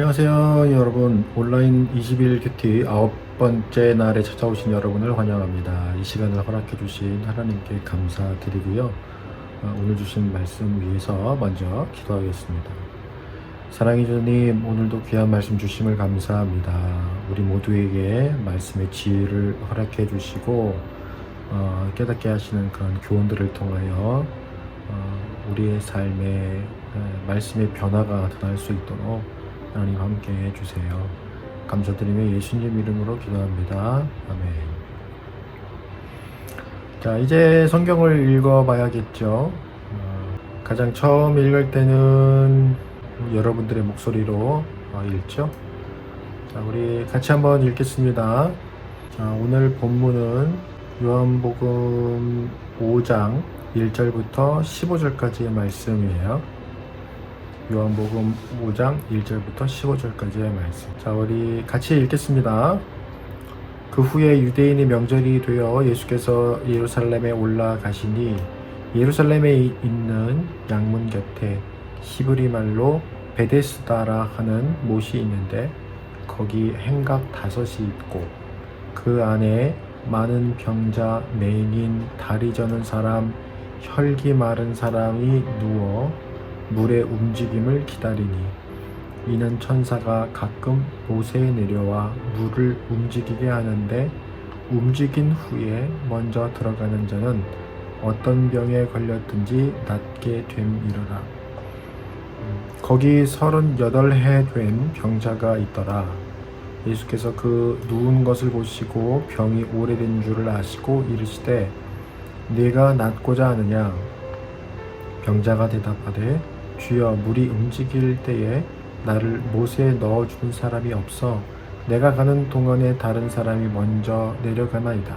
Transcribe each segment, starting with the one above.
안녕하세요 여러분. 온라인 20일 큐티 9번째 날에 찾아오신 여러분을 환영합니다. 이 시간을 허락해 주신 하나님께 감사드리고요. 오늘 주신 말씀 위해서 먼저 기도하겠습니다. 사랑해 주님, 오늘도 귀한 말씀 주심을 감사합니다. 우리 모두에게 말씀의 지혜를 허락해 주시고 깨닫게 하시는 그런 교훈들을 통하여 우리의 삶에 말씀의 변화가 나타날 수 있도록 하나님 함께 해주세요. 감사드리며 예수님 이름으로 기도합니다. 아멘. 자, 이제 성경을 읽어봐야겠죠. 가장 처음 읽을 때는 여러분들의 목소리로 읽죠. 자, 우리 같이 한번 읽겠습니다. 자, 오늘 본문은 요한복음 5장 1절부터 15절까지의 말씀이에요. 요한복음 5장 1절부터 15절까지의 말씀. 자, 우리 같이 읽겠습니다. 그 후에 유대인의 명절이 되어 예수께서 예루살렘에 올라가시니 예루살렘에 있는 양문 곁에 히브리 말로 베데스다라 하는 못이 있는데 거기 행각 5이 있고 그 안에 많은 병자, 맹인, 다리 저는 사람, 혈기 마른 사람이 누워 물의 움직임을 기다리니 이는 천사가 가끔 못에 내려와 물을 움직이게 하는데 움직인 후에 먼저 들어가는 자는 어떤 병에 걸렸든지 낫게 됨이로라. 거기 38해 된 병자가 있더라. 예수께서 그 누운 것을 보시고 병이 오래된 줄을 아시고 이르시되 네가 낫고자 하느냐? 병자가 대답하되 주여, 물이 움직일 때에 나를 못에 넣어주는 사람이 없어 내가 가는 동안에 다른 사람이 먼저 내려가나이다.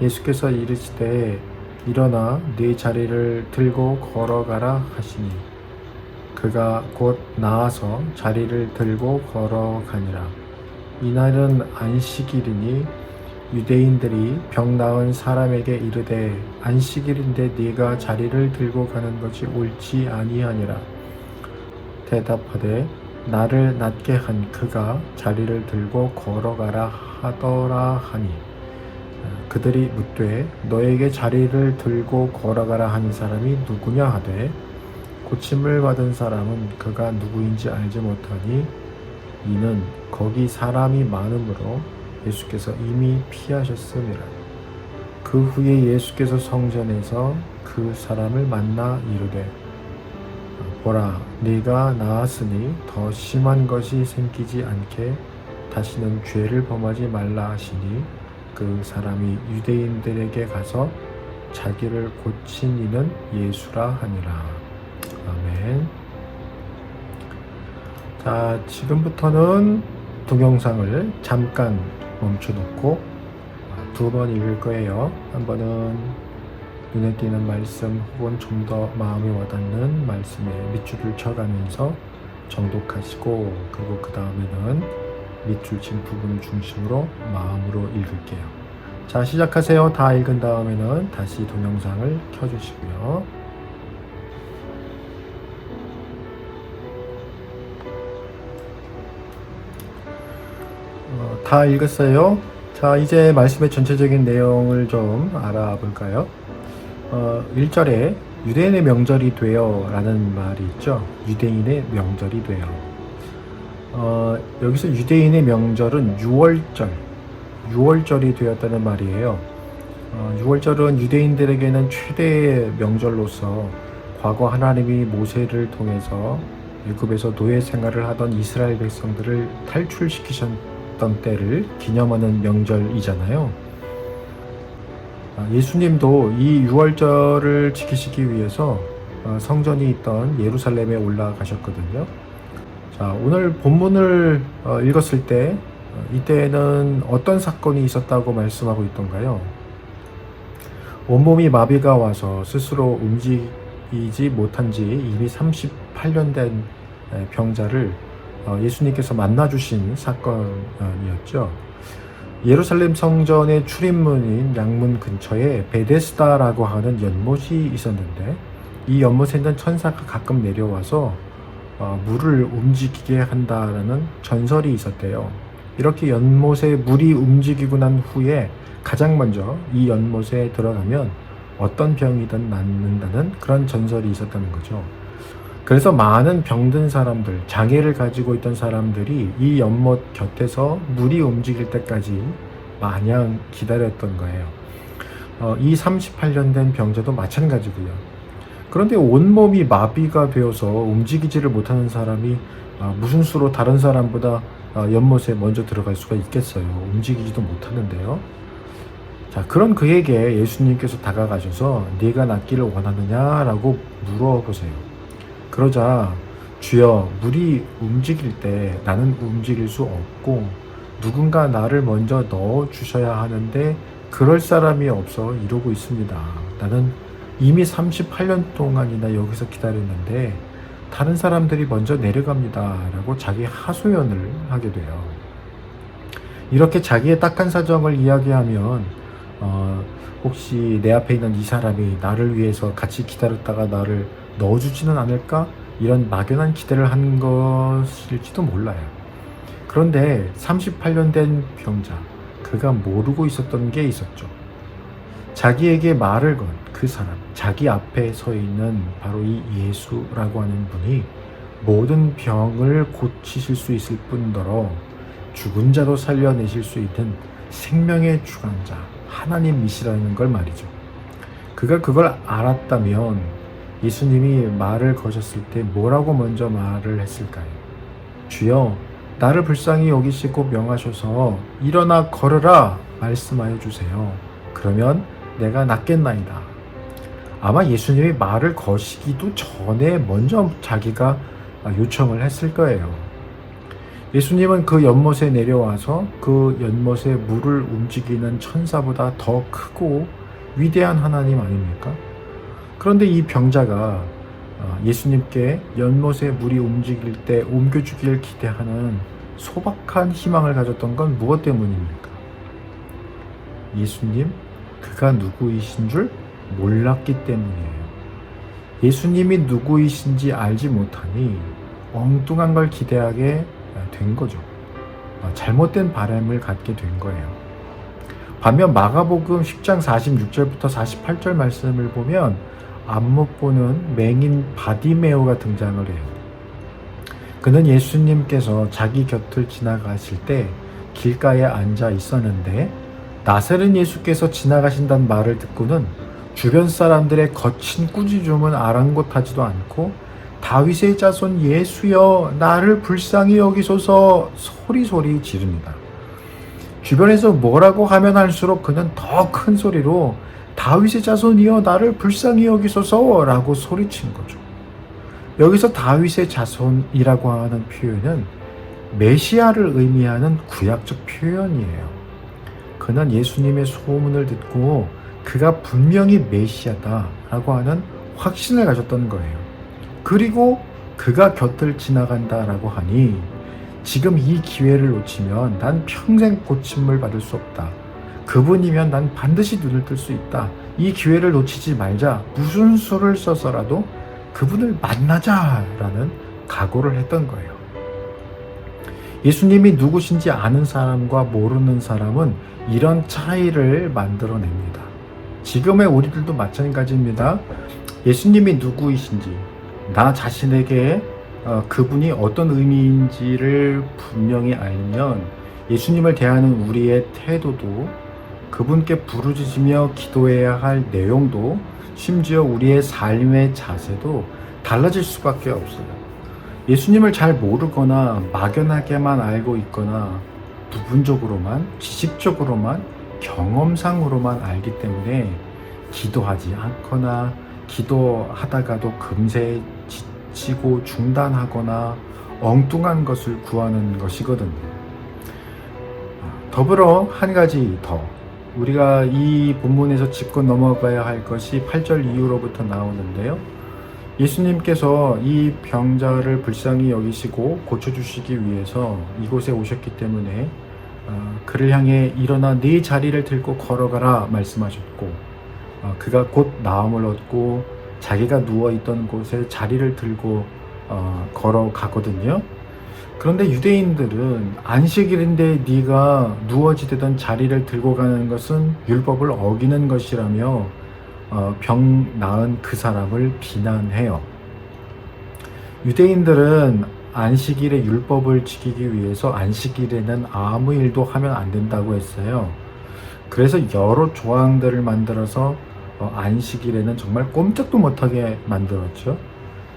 예수께서 이르시되 일어나 네 자리를 들고 걸어가라 하시니 그가 곧 나아서 자리를 들고 걸어가니라. 이날은 안식일이니 유대인들이 병 나은 사람에게 이르되 안식일인데 네가 자리를 들고 가는 것이 옳지 아니하니라. 대답하되 나를 낫게 한 그가 자리를 들고 걸어가라 하더라 하니 그들이 묻되 너에게 자리를 들고 걸어가라 하는 사람이 누구냐 하되 고침을 받은 사람은 그가 누구인지 알지 못하니 이는 거기 사람이 많으므로 예수께서 이미 피하셨음이라. 그 후에 예수께서 성전에서 그 사람을 만나 이르되 보라, 네가 나았으니 더 심한 것이 생기지 않게 다시는 죄를 범하지 말라 하시니 그 사람이 유대인들에게 가서 자기를 고친 이는 예수라 하니라. 아멘. 자, 지금부터는 동영상을 잠깐 멈춰놓고 2번 읽을 거예요. 한 번은 눈에 띄는 말씀 혹은 좀 더 마음에 와닿는 말씀에 밑줄을 쳐가면서 정독하시고, 그리고 그 다음에는 밑줄 친 부분 중심으로 마음으로 읽을게요. 자, 시작하세요. 다 읽은 다음에는 다시 동영상을 켜주시고요. 다 읽었어요. 자, 이제 말씀의 전체적인 내용을 좀 알아볼까요? 1절에 유대인의 명절이 되어 라는 말이 있죠. 유대인의 명절이 되어. 여기서 유대인의 명절은 6월절이 되었다는 말이에요. 6월절은 유대인들에게는 최대의 명절로서 과거 하나님이 모세를 통해서 애굽에서 노예 생활을 하던 이스라엘 백성들을 탈출시키셨던 때를 기념하는 명절이잖아요. 예수님도 이 6월절을 지키시기 위해서 성전이 있던 예루살렘에 올라가셨거든요. 자, 오늘 본문을 읽었을 때 이때는 어떤 사건이 있었다고 말씀하고 있던가요? 온몸이 마비가 와서 스스로 움직이지 못한 지 이미 38년 된 병자를 예수님께서 만나주신 사건이었죠. 예루살렘 성전의 출입문인 양문 근처에 베데스다라고 하는 연못이 있었는데 이 연못에는 천사가 가끔 내려와서 물을 움직이게 한다라는 전설이 있었대요. 이렇게 연못에 물이 움직이고 난 후에 가장 먼저 이 연못에 들어가면 어떤 병이든 낫는다는 그런 전설이 있었다는 거죠. 그래서 많은 병든 사람들, 장애를 가지고 있던 사람들이 이 연못 곁에서 물이 움직일 때까지 마냥 기다렸던 거예요. 이 38년 된 병자도 마찬가지고요. 그런데 온몸이 마비가 되어서 움직이지를 못하는 사람이 무슨 수로 다른 사람보다 연못에 먼저 들어갈 수가 있겠어요. 움직이지도 못하는데요. 자, 그런 그에게 예수님께서 다가가셔서 네가 낫기를 원하느냐라고 물어보세요. 그러자 주여, 물이 움직일 때 나는 움직일 수 없고 누군가 나를 먼저 넣어 주셔야 하는데 그럴 사람이 없어 이러고 있습니다. 나는 이미 38년 동안이나 여기서 기다렸는데 다른 사람들이 먼저 내려갑니다 라고 자기 하소연을 하게 돼요. 이렇게 자기의 딱한 사정을 이야기하면 혹시 내 앞에 있는 이 사람이 나를 위해서 같이 기다렸다가 나를 넣어주지는 않을까? 이런 막연한 기대를 한 것일지도 몰라요. 그런데 38년 된 병자, 그가 모르고 있었던 게 있었죠. 자기에게 말을 건 그 사람, 자기 앞에 서 있는 바로 이 예수라고 하는 분이 모든 병을 고치실 수 있을 뿐더러 죽은 자도 살려내실 수 있는 생명의 주관자, 하나님이시라는 걸 말이죠. 그가 그걸 알았다면 예수님이 말을 거셨을 때 뭐라고 먼저 말을 했을까요? 주여, 나를 불쌍히 여기시고 명하셔서 일어나 걸으라 말씀하여 주세요. 그러면 내가 낫겠나이다. 아마 예수님이 말을 거시기도 전에 먼저 자기가 요청을 했을 거예요. 예수님은 그 연못에 내려와서 그 연못에 물을 움직이는 천사보다 더 크고 위대한 하나님 아닙니까? 그런데 이 병자가 예수님께 연못에 물이 움직일 때 옮겨주기를 기대하는 소박한 희망을 가졌던 건 무엇 때문입니까? 예수님, 그가 누구이신 줄 몰랐기 때문이에요. 예수님이 누구이신지 알지 못하니 엉뚱한 걸 기대하게 된 거죠. 잘못된 바람을 갖게 된 거예요. 반면 마가복음 10장 46절부터 48절 말씀을 보면 앞 못 보는 맹인 바디메오가 등장을 해요. 그는 예수님께서 자기 곁을 지나가실 때 길가에 앉아 있었는데 나사렛 예수께서 지나가신다는 말을 듣고는 주변 사람들의 거친 꾸짖음은 아랑곳하지도 않고 다윗의 자손 예수여 나를 불쌍히 여기소서 소리소리 지릅니다. 주변에서 뭐라고 하면 할수록 그는 더 큰 소리로 다윗의 자손이여 나를 불쌍히 여기소서 라고 소리친 거죠. 여기서 다윗의 자손이라고 하는 표현은 메시아를 의미하는 구약적 표현이에요. 그는 예수님의 소문을 듣고 그가 분명히 메시아다라고 하는 확신을 가졌던 거예요. 그리고 그가 곁을 지나간다라고 하니 지금 이 기회를 놓치면 난 평생 고침을 받을 수 없다. 그분이면 난 반드시 눈을 뜰 수 있다. 이 기회를 놓치지 말자. 무슨 수를 써서라도 그분을 만나자라는 각오를 했던 거예요. 예수님이 누구신지 아는 사람과 모르는 사람은 이런 차이를 만들어냅니다. 지금의 우리들도 마찬가지입니다. 예수님이 누구이신지 나 자신에게 그분이 어떤 의미인지를 분명히 알면 예수님을 대하는 우리의 태도도 그분께 부르짖으며 기도해야 할 내용도 심지어 우리의 삶의 자세도 달라질 수밖에 없어요. 예수님을 잘 모르거나 막연하게만 알고 있거나 부분적으로만 지식적으로만 경험상으로만 알기 때문에 기도하지 않거나 기도하다가도 금세 지치고 중단하거나 엉뚱한 것을 구하는 것이거든요. 더불어 한 가지 더 우리가 이 본문에서 짚고 넘어가야 할 것이 8절 이후로부터 나오는데요. 예수님께서 이 병자를 불쌍히 여기시고 고쳐주시기 위해서 이곳에 오셨기 때문에 그를 향해 일어나 네 자리를 들고 걸어가라 말씀하셨고 그가 곧 나음을 얻고 자기가 누워있던 곳에 자리를 들고 걸어가거든요. 그런데 유대인들은 안식일인데 네가 누워지던 자리를 들고 가는 것은 율법을 어기는 것이라며 병 나은 그 사람을 비난해요. 유대인들은 안식일의 율법을 지키기 위해서 안식일에는 아무 일도 하면 안 된다고 했어요. 그래서 여러 조항들을 만들어서 안식일에는 정말 꼼짝도 못하게 만들었죠.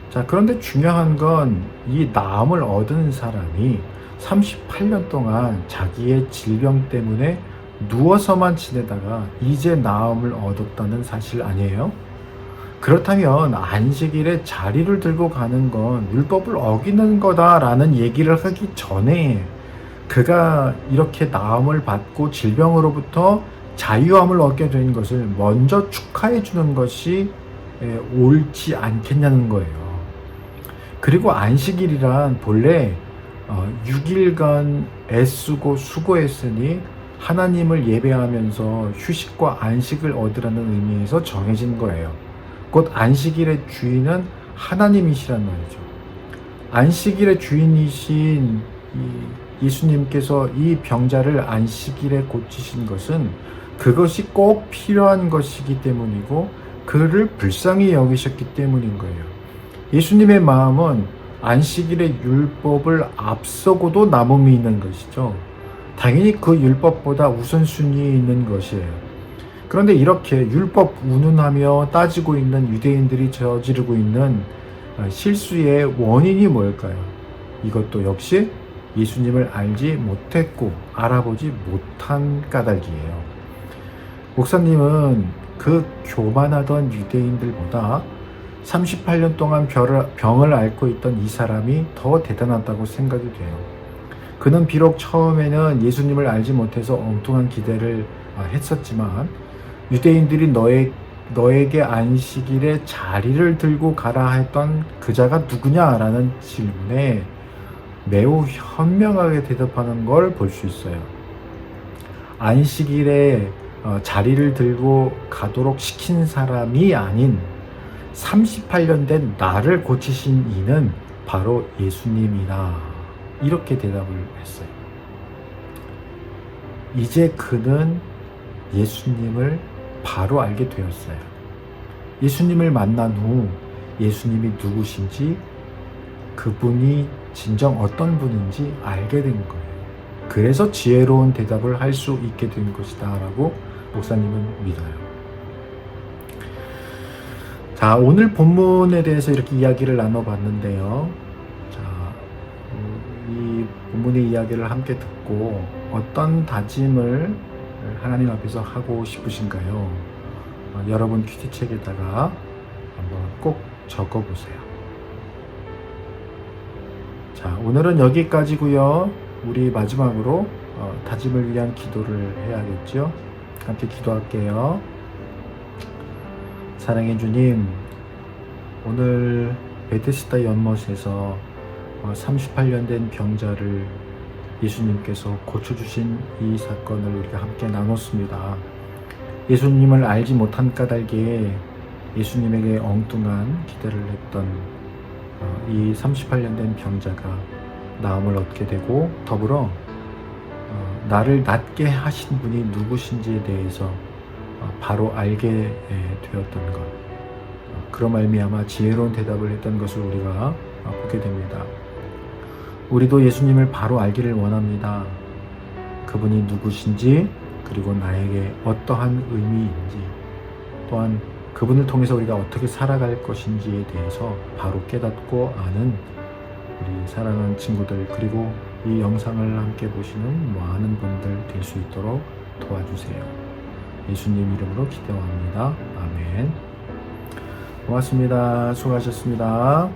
자, 그런데 중요한 건 이 나음을 얻은 사람이 38년 동안 자기의 질병 때문에 누워서만 지내다가 이제 나음을 얻었다는 사실 아니에요? 그렇다면 안식일에 자리를 들고 가는 건 율법을 어기는 거다라는 얘기를 하기 전에 그가 이렇게 나음을 받고 질병으로부터 자유함을 얻게 된 것을 먼저 축하해 주는 것이 옳지 않겠냐는 거예요. 그리고 안식일이란 본래 6일간 애쓰고 수고했으니 하나님을 예배하면서 휴식과 안식을 얻으라는 의미에서 정해진 거예요. 곧 안식일의 주인은 하나님이시란 말이죠. 안식일의 주인이신 예수님께서 이 병자를 안식일에 고치신 것은 그것이 꼭 필요한 것이기 때문이고 그를 불쌍히 여기셨기 때문인 거예요. 예수님의 마음은 안식일의 율법을 앞서고도 남음이 있는 것이죠. 당연히 그 율법보다 우선순위에 있는 것이에요. 그런데 이렇게 율법 운운하며 따지고 있는 유대인들이 저지르고 있는 실수의 원인이 뭘까요? 이것도 역시 예수님을 알지 못했고 알아보지 못한 까닭이에요. 목사님은 그 교만하던 유대인들보다 38년 동안 병을 앓고 있던 이 사람이 더 대단하다고 생각이 돼요. 그는 비록 처음에는 예수님을 알지 못해서 엉뚱한 기대를 했었지만 유대인들이 너에게 안식일에 자리를 들고 가라 했던 그자가 누구냐라는 질문에 매우 현명하게 대답하는 걸 볼 수 있어요. 안식일에 자리를 들고 가도록 시킨 사람이 아닌 38년 된 나를 고치신 이는 바로 예수님이다. 이렇게 대답을 했어요. 이제 그는 예수님을 바로 알게 되었어요. 예수님을 만난 후 예수님이 누구신지 그분이 진정 어떤 분인지 알게 된 거예요. 그래서 지혜로운 대답을 할 수 있게 된 것이다 라고 목사님은 믿어요. 자, 오늘 본문에 대해서 이렇게 이야기를 나눠봤는데요. 자, 이 본문의 이야기를 함께 듣고 어떤 다짐을 하나님 앞에서 하고 싶으신가요? 여러분 퀴즈책에다가 한번 꼭 적어보세요. 자, 오늘은 여기까지고요. 우리 마지막으로 다짐을 위한 기도를 해야겠죠? 함께 기도할게요. 사랑의 주님, 오늘 베데스다 연못에서 38년 된 병자를 예수님께서 고쳐주신 이 사건을 우리가 함께 나눴습니다. 예수님을 알지 못한 까닭에 예수님에게 엉뚱한 기대를 했던 이 38년 된 병자가 나음을 얻게 되고 더불어 나를 낫게 하신 분이 누구신지에 대해서 바로 알게 되었던 것, 그런 말미암아 지혜로운 대답을 했던 것을 우리가 보게 됩니다. 우리도 예수님을 바로 알기를 원합니다. 그분이 누구신지, 그리고 나에게 어떠한 의미인지, 또한 그분을 통해서 우리가 어떻게 살아갈 것인지에 대해서 바로 깨닫고 아는 우리 사랑하는 친구들, 그리고 이 영상을 함께 보시는 많은 분들 될 수 있도록 도와주세요. 예수님 이름으로 기도합니다. 아멘. 고맙습니다. 수고하셨습니다.